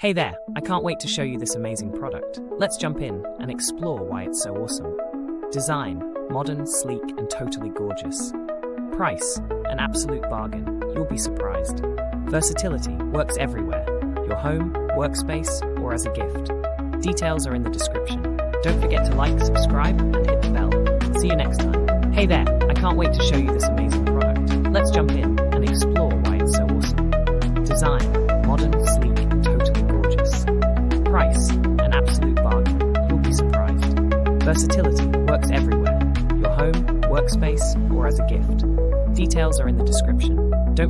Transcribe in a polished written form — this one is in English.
Hey there, I can't wait to show you this amazing product. Let's jump in and explore why it's so awesome. Design, modern, sleek, and totally gorgeous. Price, an absolute bargain, you'll be surprised. Versatility, works everywhere, your home, workspace, or as a gift. Details are in the description. Don't forget to like, subscribe, and hit the bell. See you next time. Hey there, I can't wait to show you this amazing product. Let's jump in and explore why it's so awesome. Design, modern, sleek, and totally gorgeous. Price, an absolute bargain, you'll be surprised. Versatility, works everywhere, your home, workspace, or as a gift. Details are in the description.